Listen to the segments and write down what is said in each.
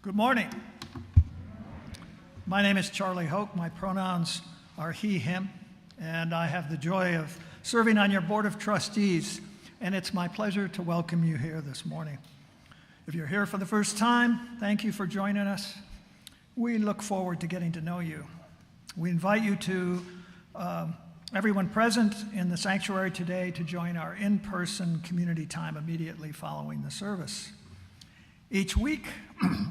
Good morning. My name is Charlie Hoke. My pronouns are he, him, and I have the joy of serving on your Board of Trustees, and it's my pleasure to welcome you here this morning. If you're here for the first time, thank you for joining us. We look forward to getting to know you. We invite you to, everyone present in the sanctuary today, to join our in-person community time immediately following the service. Each week,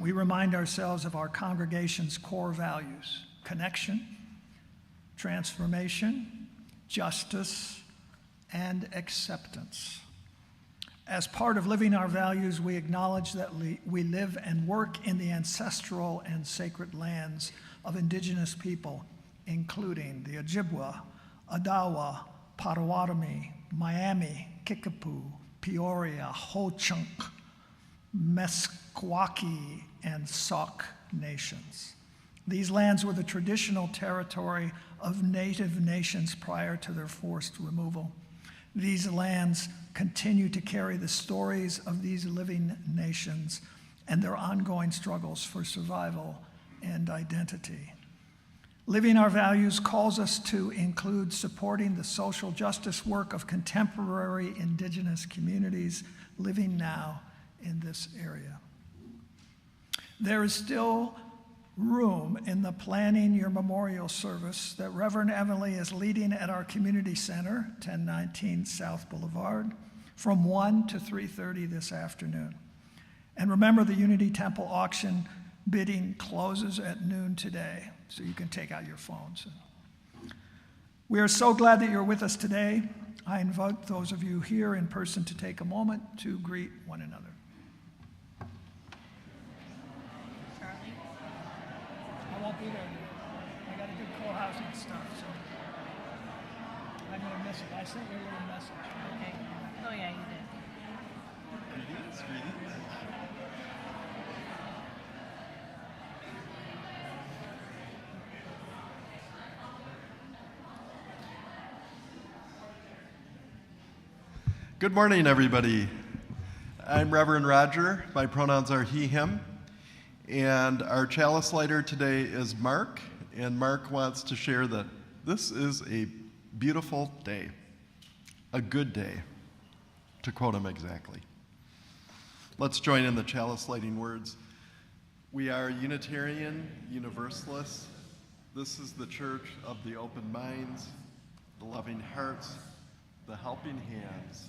we remind ourselves of our congregation's core values: connection, transformation, justice, and acceptance. As part of living our values, we acknowledge that we live and work in the ancestral and sacred lands of indigenous people, including the Ojibwa, Odawa, Potawatomi, Miami, Kickapoo, Peoria, Ho-Chunk, Meskwaki, and Sauk nations. These lands were the traditional territory of native nations prior to their forced removal. These lands continue to carry the stories of these living nations and their ongoing struggles for survival and identity. Living our values calls us to include supporting the social justice work of contemporary indigenous communities living now in this area. There is still room in the Planning Your Memorial service that Reverend Emily is leading at our community center, 1019 South Boulevard, from 1 to 3:30 this afternoon. And remember, the Unity Temple auction bidding closes at noon today, so you can take out your phones. We are so glad that you're with us today. I invite those of you here in person to take a moment to greet one another. I won't be there today. I got to do co-housing stuff, so I'm going to miss it. I sent you a little message. Okay. Oh, yeah, you did. Greetings. Good morning, everybody. I'm Reverend Roger. My pronouns are he, him. And our chalice lighter today is Mark. And Mark wants to share that this is a beautiful day, a good day, to quote him exactly. Let's join in the chalice lighting words. We are Unitarian Universalists. This is the church of the open minds, the loving hearts, the helping hands.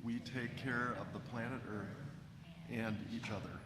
We take care of the planet Earth and each other.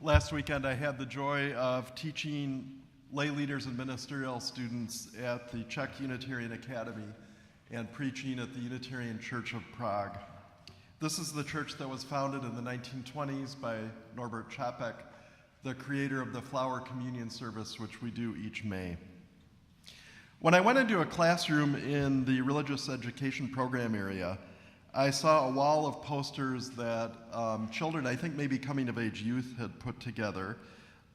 Last weekend, I had the joy of teaching lay leaders and ministerial students at the Czech Unitarian Academy and preaching at the Unitarian Church of Prague. This is the church that was founded in the 1920s by Norbert Čapek, the creator of the Flower Communion service, which we do each May. When I went into a classroom in the religious education program area, I saw a wall of posters that children, I think maybe coming of age youth, had put together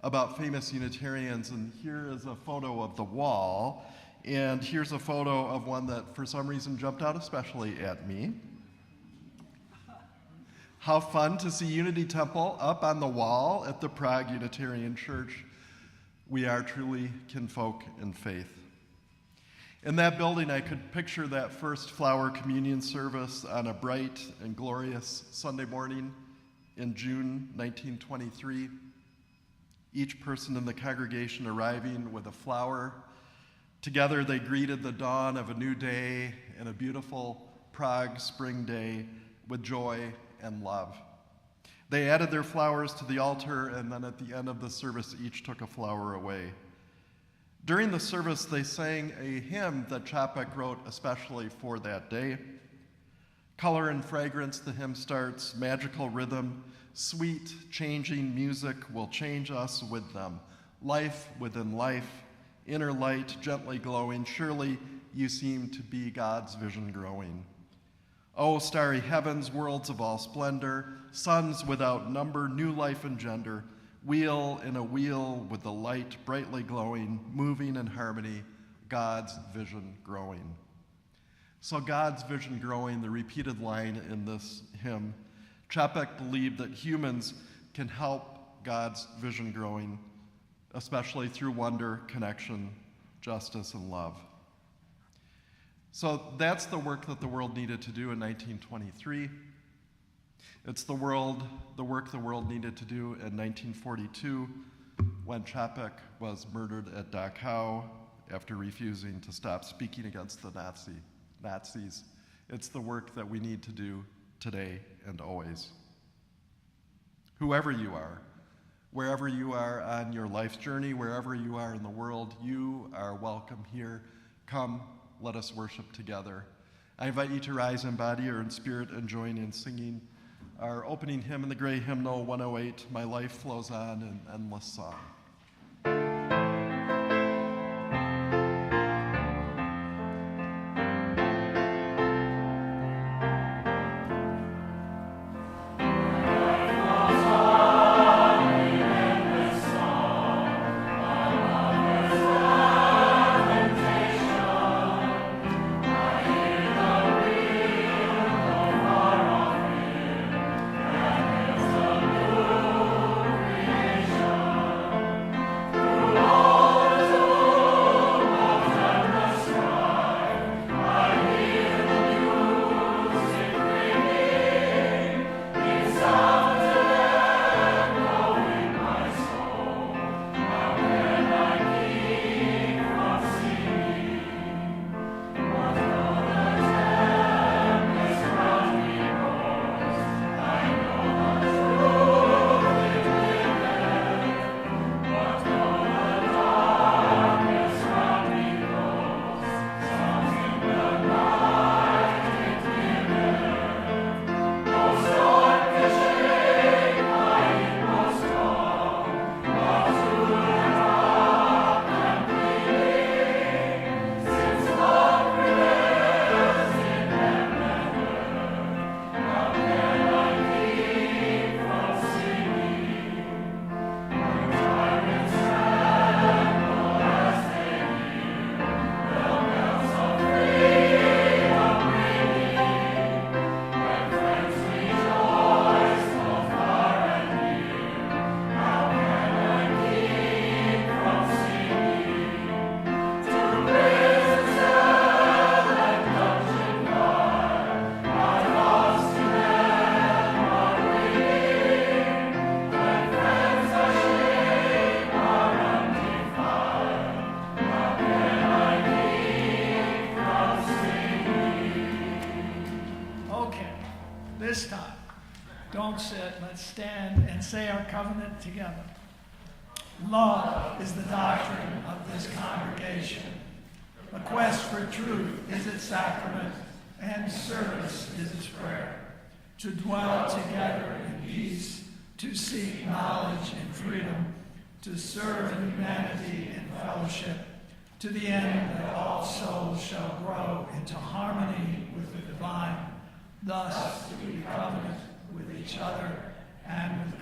about famous Unitarians. And here is a photo of the wall, and here's a photo of one that for some reason jumped out especially at me. How fun to see Unity Temple up on the wall at the Prague Unitarian Church. We are truly kinfolk in faith. In that building, I could picture that first flower communion service on a bright and glorious Sunday morning in June 1923. Each person in the congregation arriving with a flower. Together, they greeted the dawn of a new day and a beautiful Prague spring day with joy and love. They added their flowers to the altar, and then at the end of the service, each took a flower away. During the service, they sang a hymn that Čapek wrote especially for that day. Color and fragrance, the hymn starts, magical rhythm, sweet, changing music will change us with them. Life within life, inner light gently glowing, surely you seem to be God's vision growing. Oh, starry heavens, worlds of all splendor, suns without number, new life engender, wheel in a wheel with the light brightly glowing, moving in harmony, God's vision growing. So God's vision growing, the repeated line in this hymn, Čapek believed that humans can help God's vision growing, especially through wonder, connection, justice, and love. So that's the work that the world needed to do in 1923. It's the work the world needed to do in 1942 when Čapek was murdered at Dachau after refusing to stop speaking against the Nazis. It's the work that we need to do today and always. Whoever you are, wherever you are on your life's journey, wherever you are in the world, you are welcome here. Come, let us worship together. I invite you to rise in body or in spirit and join in singing our opening hymn in the gray hymnal 108, My Life Flows On in Endless Song. and say our covenant together. Love is the doctrine of this congregation. The quest for truth is its sacrament, and service is its prayer. To dwell together in peace, to seek knowledge and freedom, to serve humanity in fellowship, to the end that all souls shall grow into harmony with the divine, thus to be covenant with each other and with God.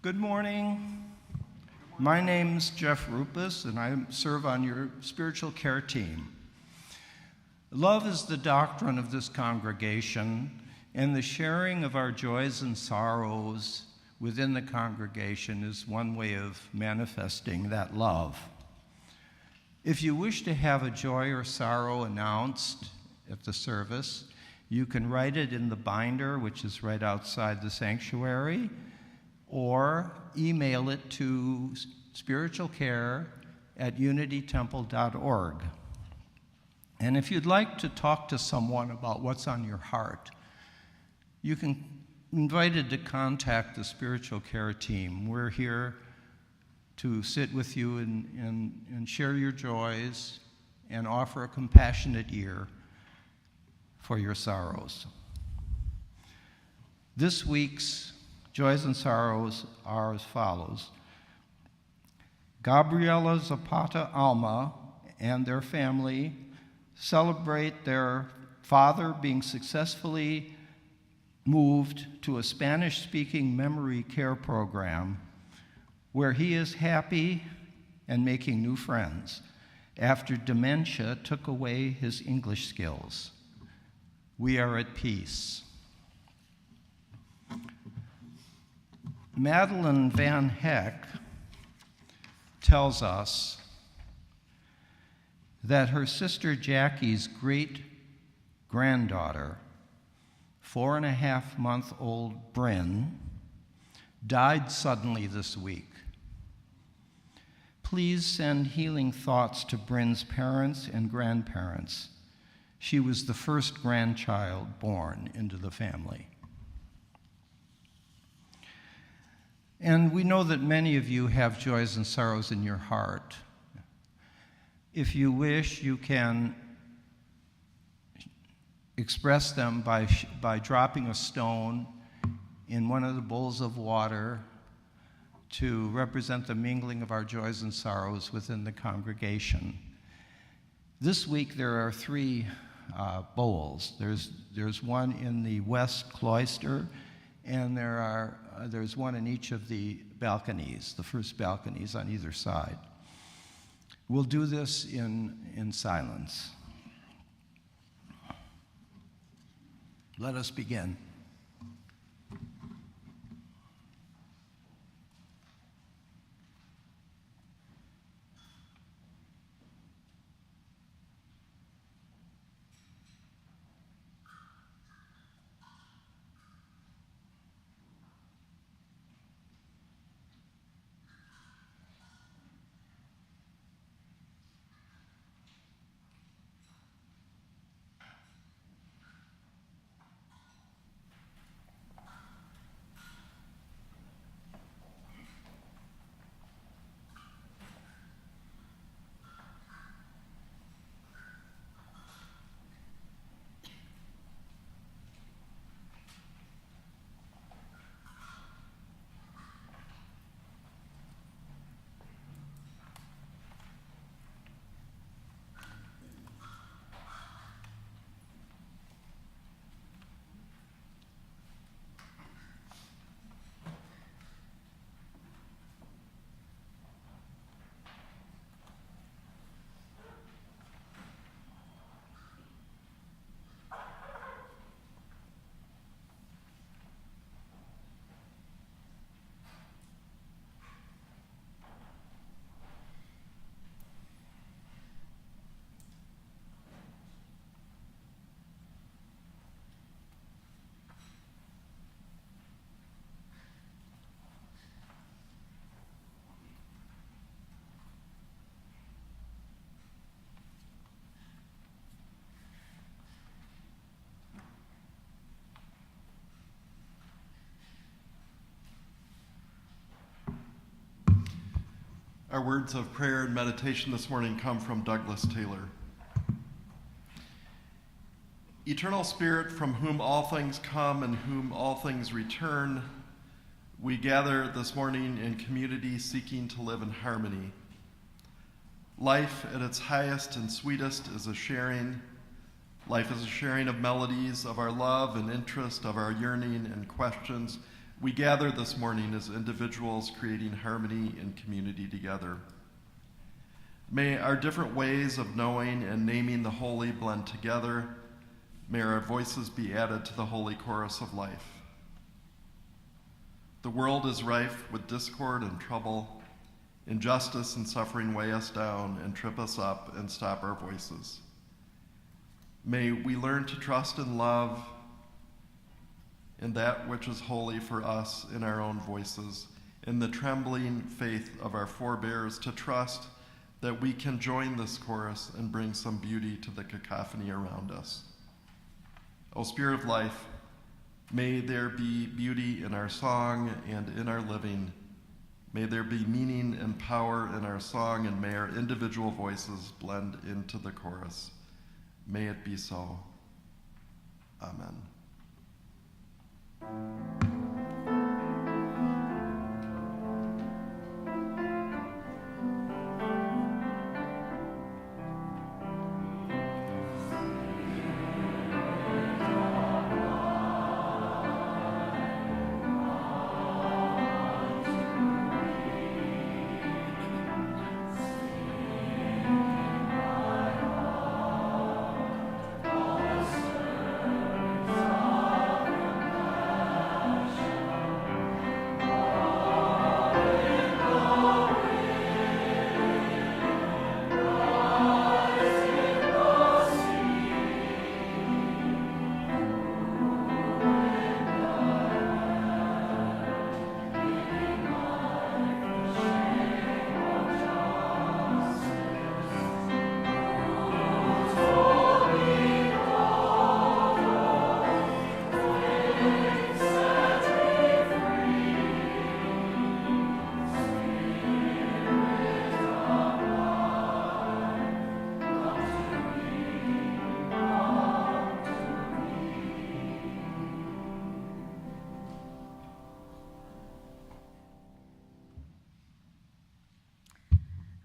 Good morning. My name's Jeff Rupus, and I serve on your spiritual care team. Love is the doctrine of this congregation, and the sharing of our joys and sorrows within the congregation is one way of manifesting that love. If you wish to have a joy or sorrow announced at the service, you can write it in the binder, which is right outside the sanctuary, or email it to spiritualcare@unitytemple.org. And if you'd like to talk to someone about what's on your heart, you can be invited to contact the spiritual care team. We're here to sit with you and share your joys and offer a compassionate ear for your sorrows. This week's joys and sorrows are as follows. Gabriela Zapata Alma and their family celebrate their father being successfully moved to a Spanish-speaking memory care program where he is happy and making new friends after dementia took away his English skills. We are at peace. Madeline Van Heck tells us that her sister Jackie's great-granddaughter, 4.5-month-old Bryn, died suddenly this week. Please send healing thoughts to Bryn's parents and grandparents. She was the first grandchild born into the family. And we know that many of you have joys and sorrows in your heart. If you wish, you can express them by dropping a stone in one of the bowls of water to represent the mingling of our joys and sorrows within the congregation. This week there are 3 bowls. There's one in the west cloister, and there's one in each of the balconies, the first balconies on either side. We'll do this in silence. Let us begin. Our words of prayer and meditation this morning come from Douglas Taylor. Eternal Spirit, from whom all things come and whom all things return, we gather this morning in community seeking to live in harmony. Life at its highest and sweetest is a sharing. Life is a sharing of melodies, of our love and interest, of our yearning and questions. We gather this morning as individuals creating harmony and community together. May our different ways of knowing and naming the holy blend together. May our voices be added to the holy chorus of life. The world is rife with discord and trouble. Injustice and suffering weigh us down and trip us up and stop our voices. May we learn to trust and love in that which is holy for us in our own voices, in the trembling faith of our forebears, to trust that we can join this chorus and bring some beauty to the cacophony around us. O Spirit of life, may there be beauty in our song and in our living. May there be meaning and power in our song, and may our individual voices blend into the chorus. May it be so. Amen.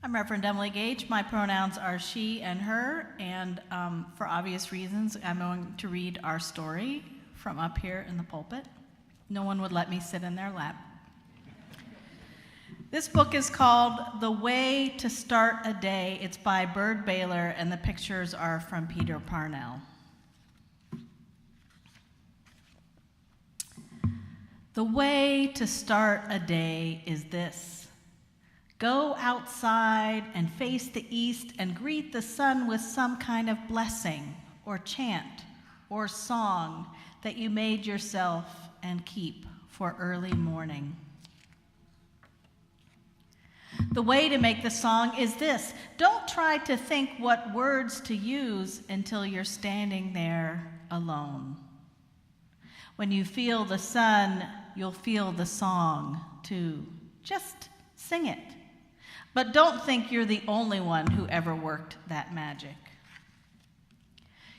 I'm Reverend Emily Gage. My pronouns are she and her, and for obvious reasons, I'm going to read our story from up here in the pulpit. No one would let me sit in their lap. This book is called The Way to Start a Day. It's by Bird Baylor, and the pictures are from Peter Parnell. The way to start a day is this. Go outside and face the east and greet the sun with some kind of blessing or chant or song that you made yourself and keep for early morning. The way to make the song is this. Don't try to think what words to use until you're standing there alone. When you feel the sun, you'll feel the song too. Just sing it. But don't think you're the only one who ever worked that magic.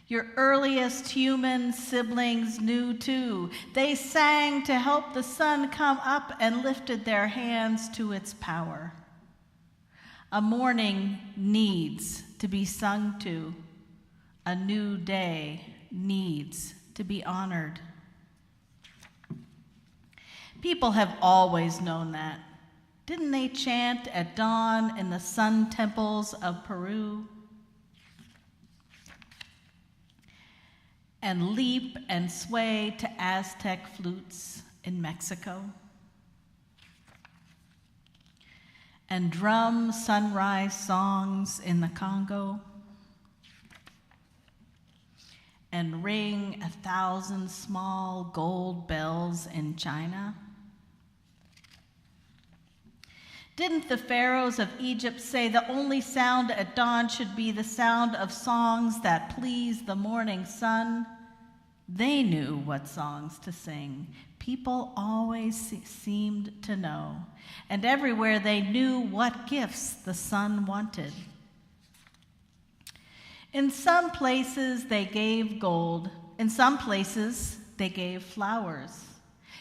Your earliest human siblings knew too. They sang to help the sun come up and lifted their hands to its power. A morning needs to be sung to. A new day needs to be honored. People have always known that. Didn't they chant at dawn in the sun temples of Peru? And leap and sway to Aztec flutes in Mexico? And drum sunrise songs in the Congo? And ring 1,000 small gold bells in China? Didn't the pharaohs of Egypt say the only sound at dawn should be the sound of songs that please the morning sun? They knew what songs to sing. People always seemed to know, and everywhere they knew what gifts the sun wanted. In some places they gave gold. In some places they gave flowers.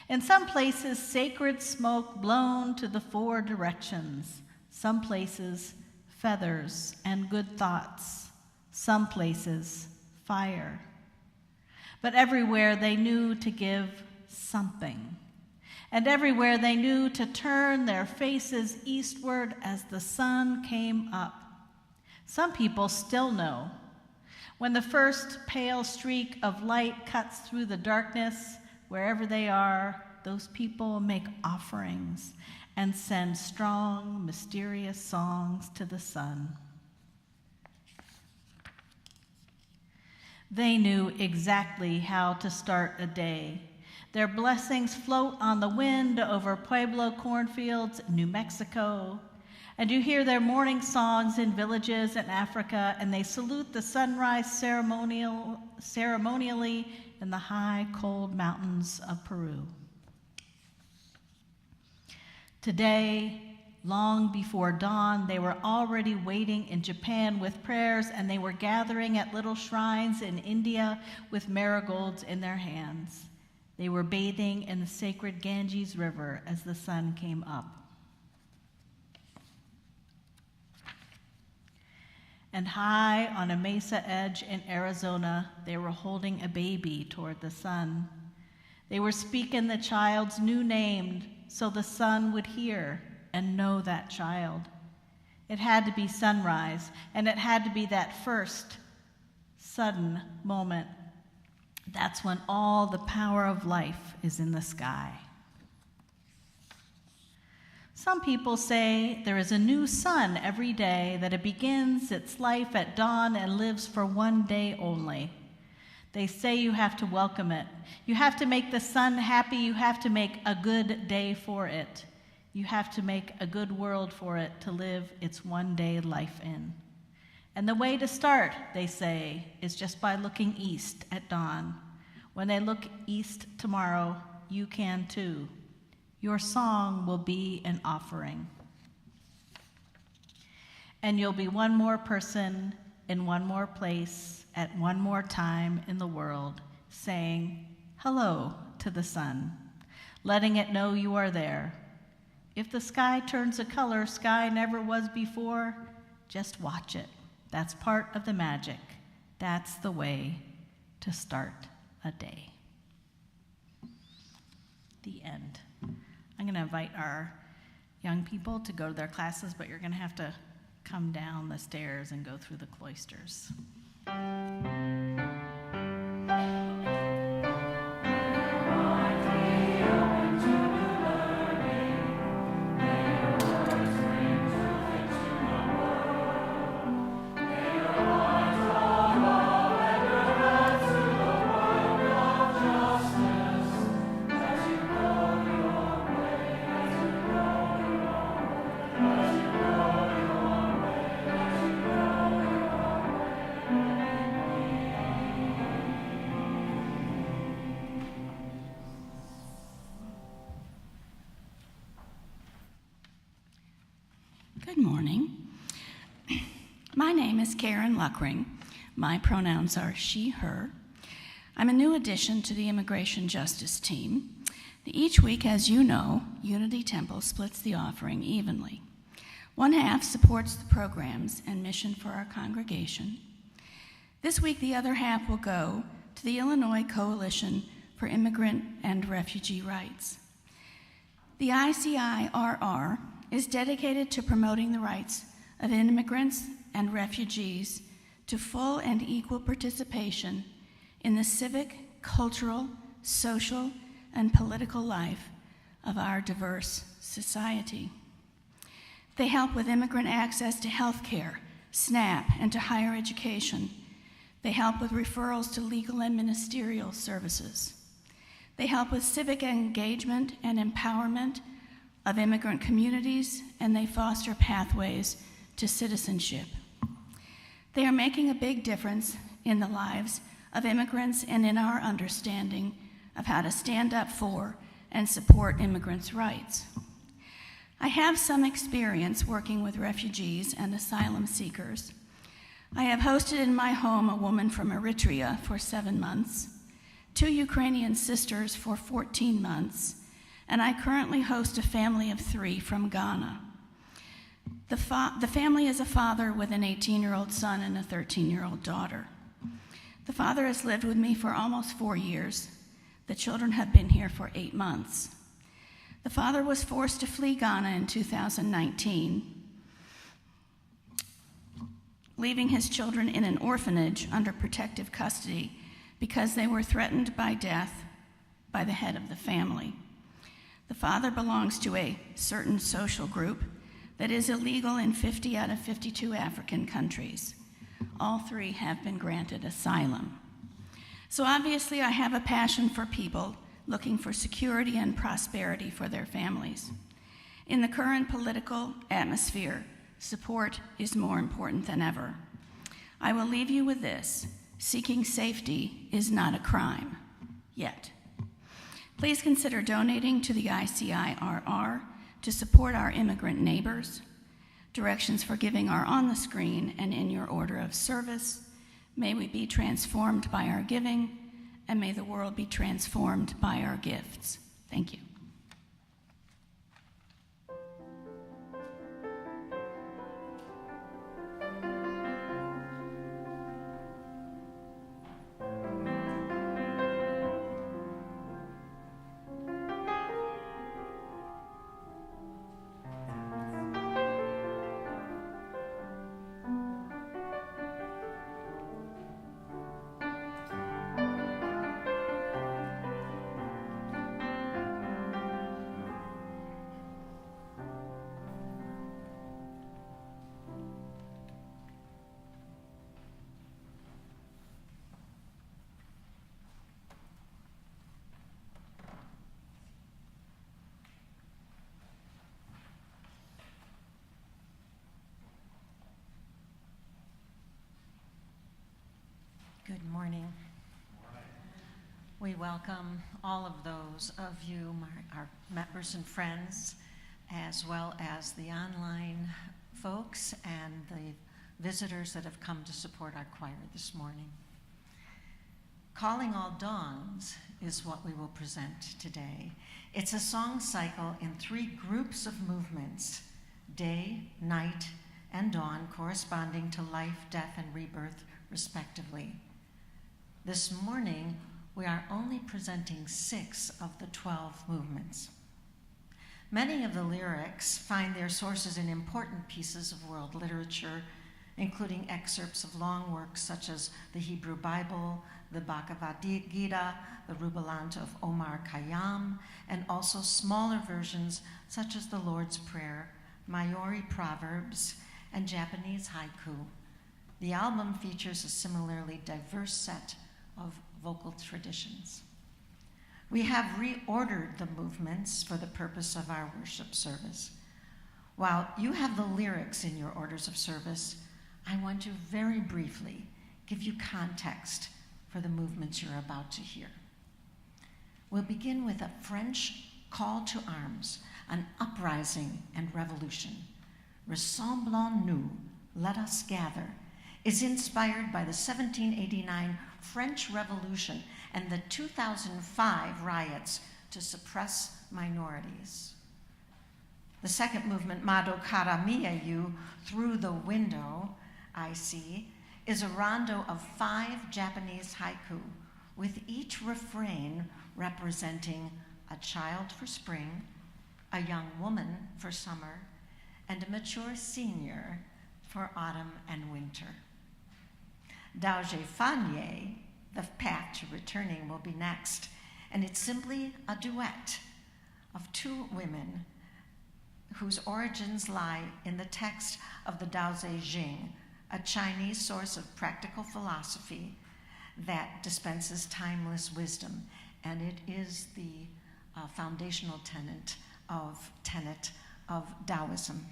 In some places sacred smoke blown to the four directions. Some places feathers and good thoughts. Some places fire. But everywhere they knew to give something. And everywhere they knew to turn their faces eastward as the sun came up. Some people still know. When the first pale streak of light cuts through the darkness, wherever they are, those people make offerings and send strong, mysterious songs to the sun. They knew exactly how to start a day. Their blessings float on the wind over Pueblo cornfields, New Mexico. And you hear their morning songs in villages in Africa, and they salute the sunrise ceremonially in the high, cold mountains of Peru. Today, long before dawn, they were already waiting in Japan with prayers, and they were gathering at little shrines in India with marigolds in their hands. They were bathing in the sacred Ganges River as the sun came up. And high on a mesa edge in Arizona, they were holding a baby toward the sun. They were speaking the child's new name so the sun would hear and know that child. It had to be sunrise, and it had to be that first sudden moment. That's when all the power of life is in the sky. Some people say there is a new sun every day, that it begins its life at dawn and lives for one day only. They say you have to welcome it. You have to make the sun happy. You have to make a good day for it. You have to make a good world for it to live its one-day life in. And the way to start, they say, is just by looking east at dawn. When they look east tomorrow, you can too. Your song will be an offering. And you'll be one more person in one more place at one more time in the world, saying hello to the sun, letting it know you are there. If the sky turns a color sky never was before, just watch it. That's part of the magic. That's the way to start a day. The end. I'm going to invite our young people to go to their classes, but you're going to have to come down the stairs and go through the cloisters. Good morning. My name is Karen Luckring. My pronouns are she, her. I'm a new addition to the Immigration Justice team. Each week, as you know, Unity Temple splits the offering evenly. One half supports the programs and mission for our congregation. This week, the other half will go to the Illinois Coalition for Immigrant and Refugee Rights. The ICIRR is dedicated to promoting the rights of immigrants and refugees to full and equal participation in the civic, cultural, social, and political life of our diverse society. They help with immigrant access to health care, SNAP, and to higher education. They help with referrals to legal and ministerial services. They help with civic engagement and empowerment of immigrant communities, and they foster pathways to citizenship. They are making a big difference in the lives of immigrants and in our understanding of how to stand up for and support immigrants' rights. I have some experience working with refugees and asylum seekers. I have hosted in my home a woman from Eritrea for 7 months, 2 Ukrainian sisters for 14 months, and I currently host a family of 3 from Ghana. The family is a father with an 18-year-old son and a 13-year-old daughter. The father has lived with me for almost 4 years. The children have been here for 8 months. The father was forced to flee Ghana in 2019, leaving his children in an orphanage under protective custody because they were threatened by death by the head of the family. The father belongs to a certain social group that is illegal in 50 out of 52 African countries. All 3 have been granted asylum. So obviously I have a passion for people looking for security and prosperity for their families. In the current political atmosphere, support is more important than ever. I will leave you with this: seeking safety is not a crime, yet. Please consider donating to the ICIRR to support our immigrant neighbors. Directions for giving are on the screen and in your order of service. May we be transformed by our giving, and may the world be transformed by our gifts. Thank you. Good morning. We welcome all of those of you, our members and friends, as well as the online folks and the visitors that have come to support our choir this morning. Calling All Dawns is what we will present today. It's a song cycle in 3 groups of movements: day, night, and dawn, corresponding to life, death, and rebirth, respectively. This morning, we are only presenting 6 of the 12 movements. Many of the lyrics find their sources in important pieces of world literature, including excerpts of long works such as the Hebrew Bible, the Bhagavad Gita, the Rubaiyat of Omar Khayyam, and also smaller versions such as the Lord's Prayer, Maori proverbs, and Japanese haiku. The album features a similarly diverse set of vocal traditions. We have reordered the movements for the purpose of our worship service. While you have the lyrics in your orders of service, I want to very briefly give you context for the movements you're about to hear. We'll begin with a French call to arms, an uprising and revolution. Ressemblons-nous, let us gather, is inspired by the 1789 French Revolution and the 2005 riots to suppress minorities. The second movement, Mado Karamiayu, Through the Window, I See, is a rondo of 5 Japanese haiku, with each refrain representing a child for spring, a young woman for summer, and a mature senior for autumn and winter. Daoje Fanye, The Path to Returning, will be next, and it's simply a duet of 2 women whose origins lie in the text of the Tao Te Ching, a Chinese source of practical philosophy that dispenses timeless wisdom, and it is the foundational tenet of Taoism.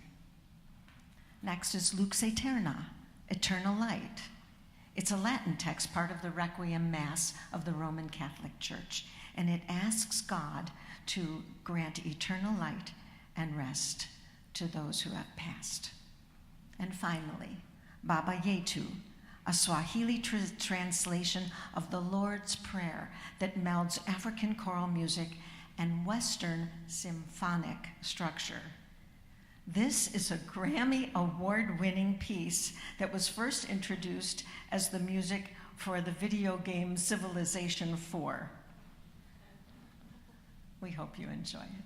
Next is Lux Aeterna, Eternal Light. It's a Latin text, part of the Requiem Mass of the Roman Catholic Church, and it asks God to grant eternal light and rest to those who have passed. And finally, Baba Yetu, a Swahili translation of the Lord's Prayer that melds African choral music and Western symphonic structure. This is a Grammy Award-winning piece that was first introduced as the music for the video game Civilization IV. We hope you enjoy it.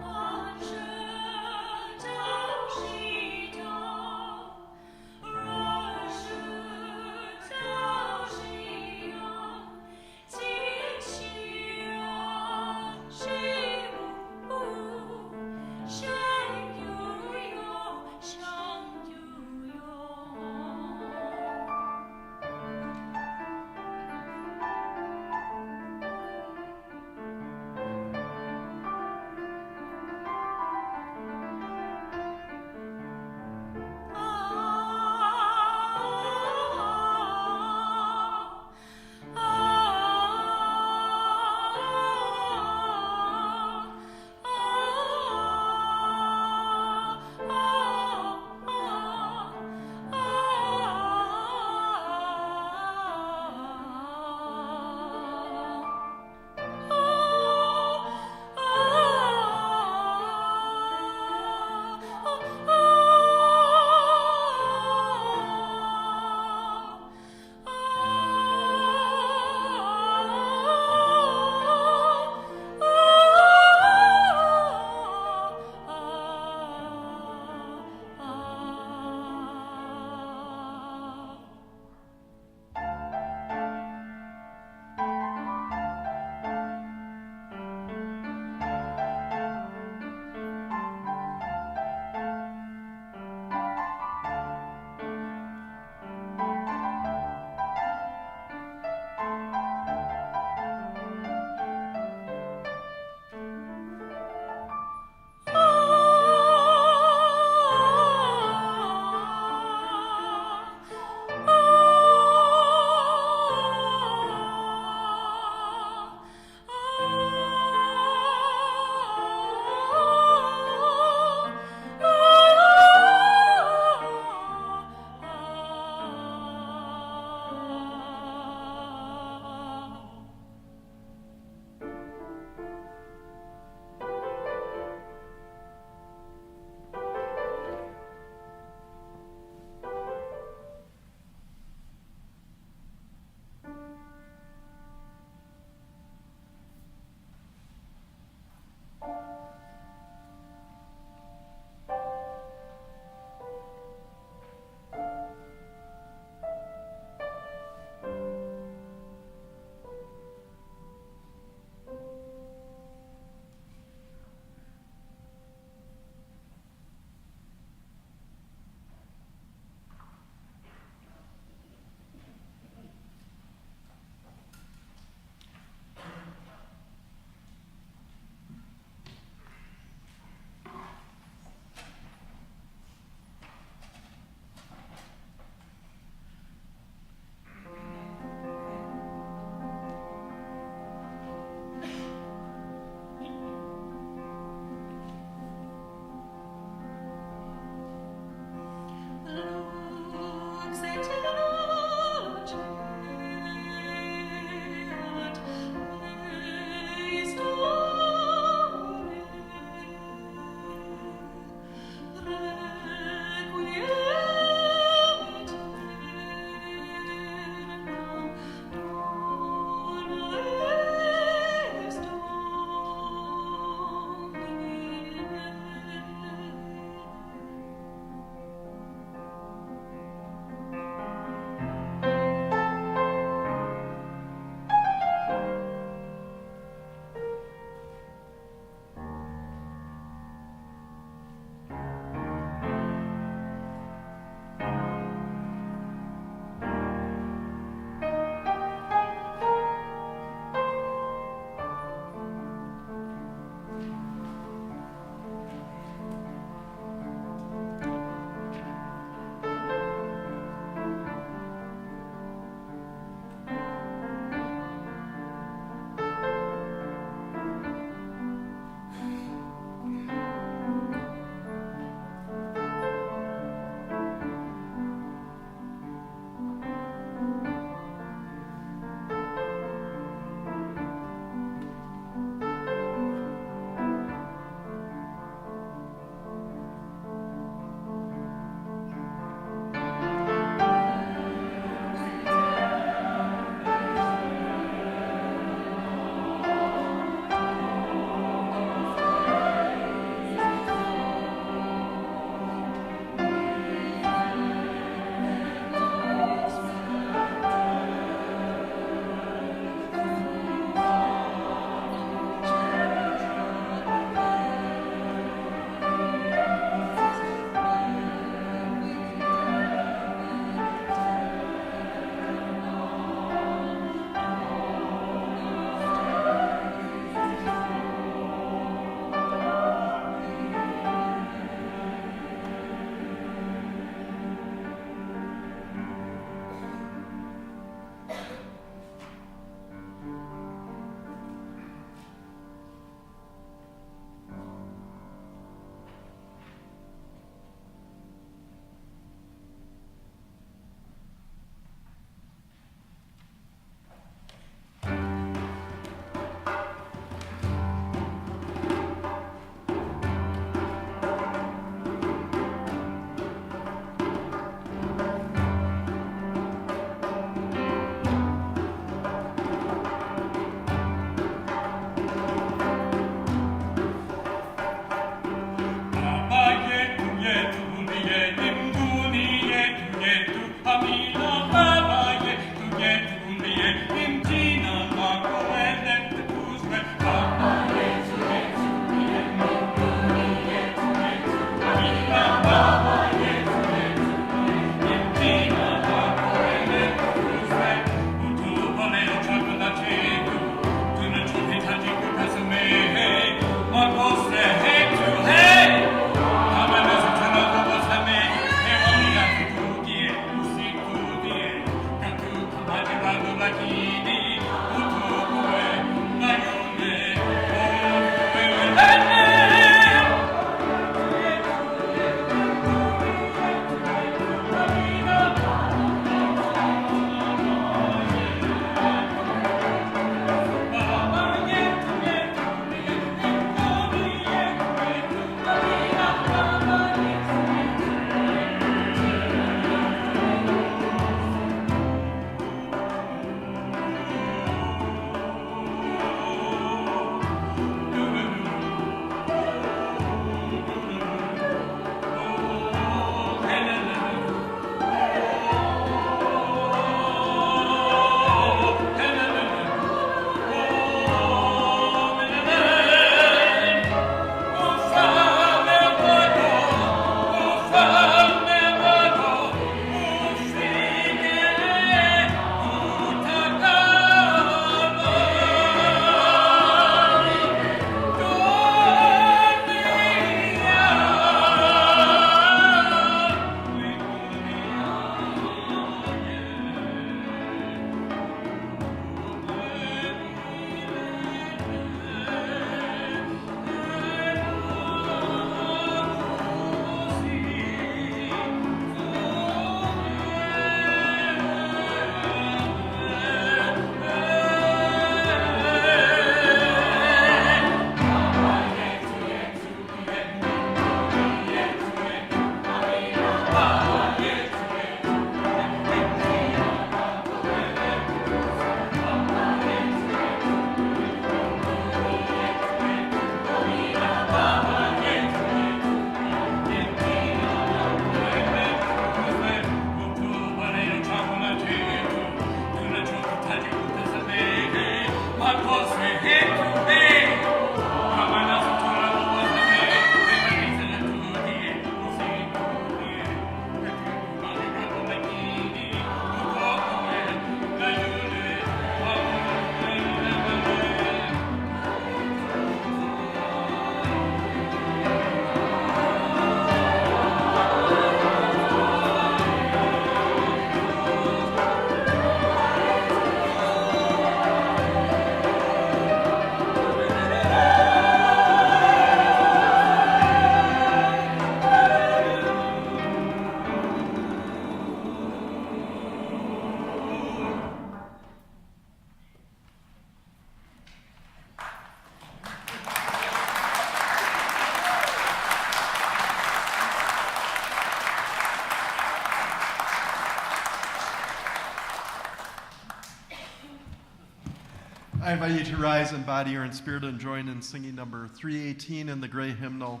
I invite you to rise in body or in spirit and join in singing number 318 in the gray hymnal,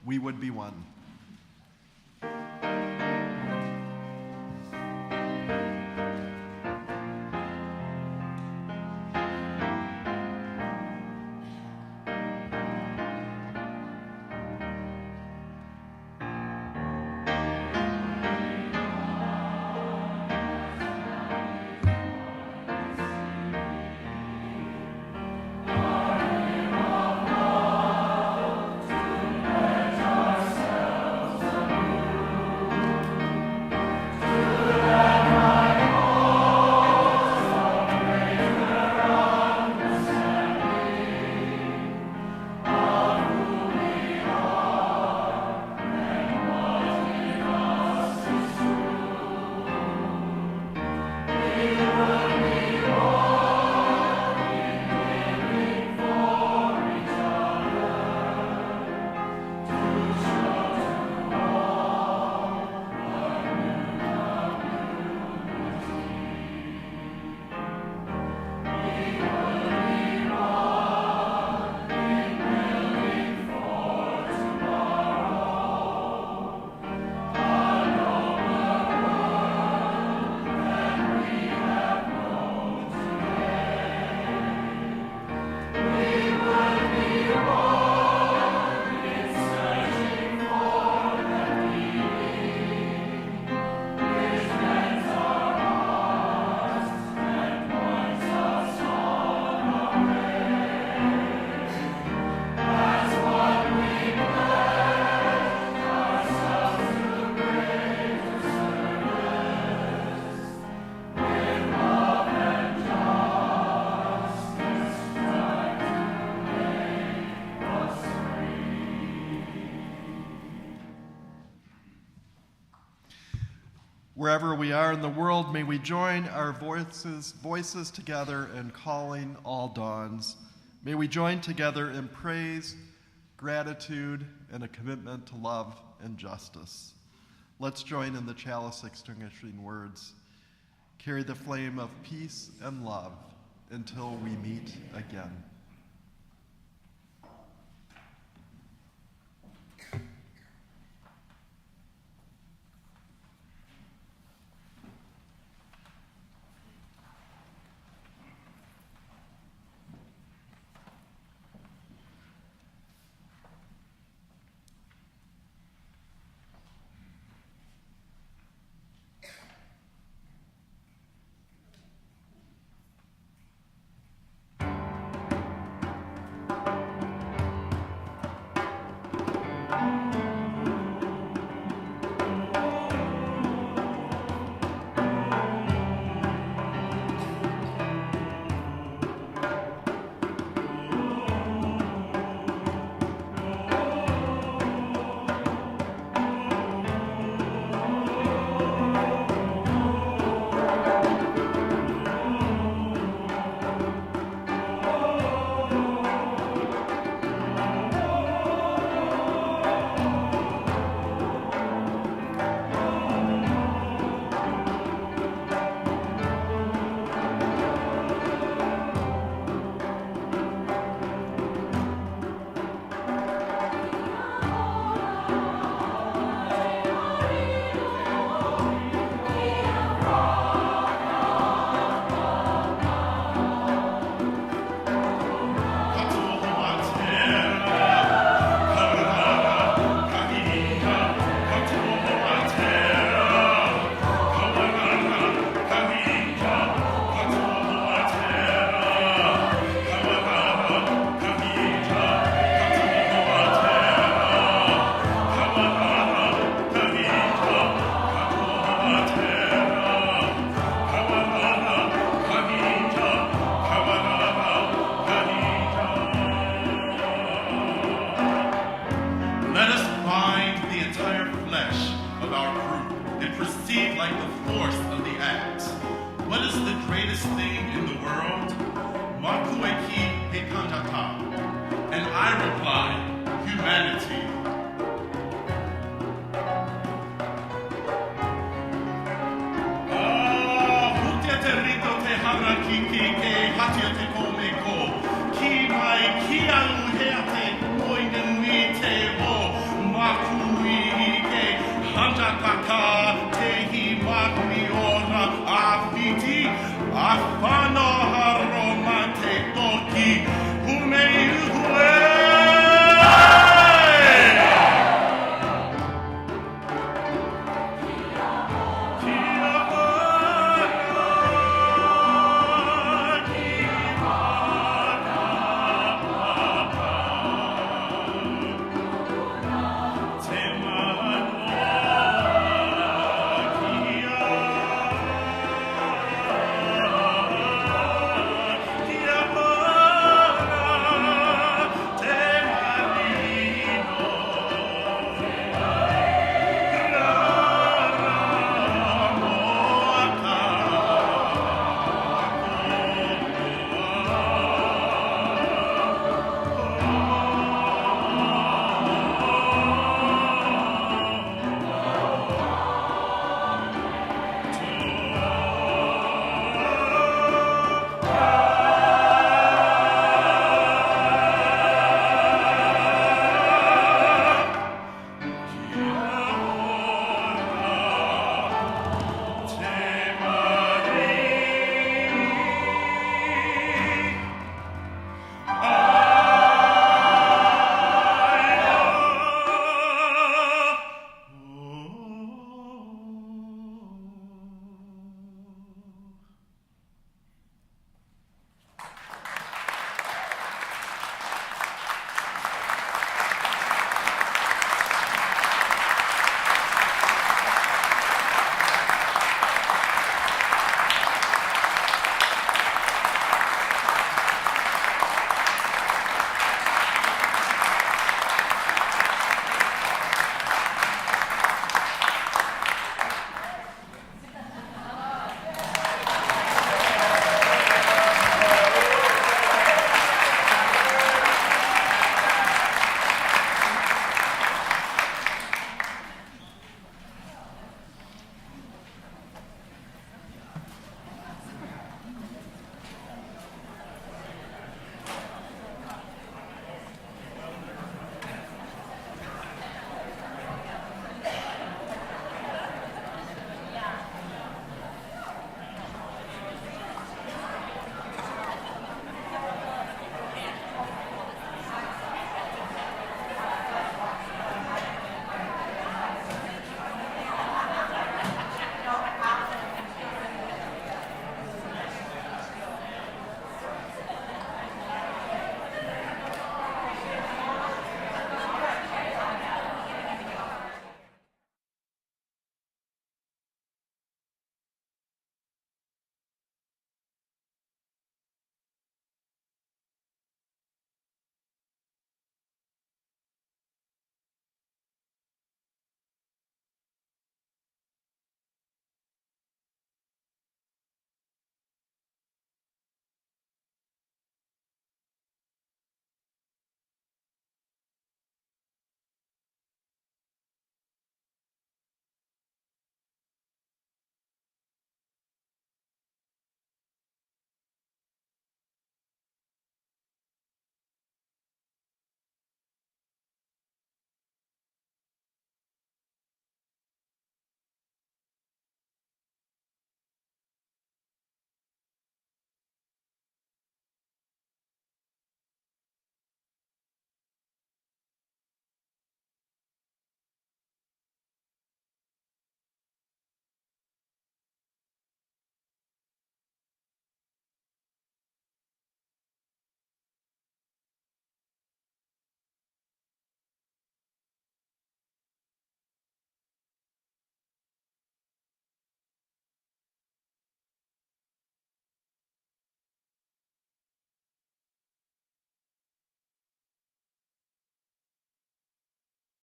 We Would Be One. Wherever we are in the world, may we join our voices together in calling all dawns. May we join together in praise, gratitude, and a commitment to love and justice. Let's join in the chalice extinguishing words. Carry the flame of peace and love until we meet again. on top. And I reply, humanity.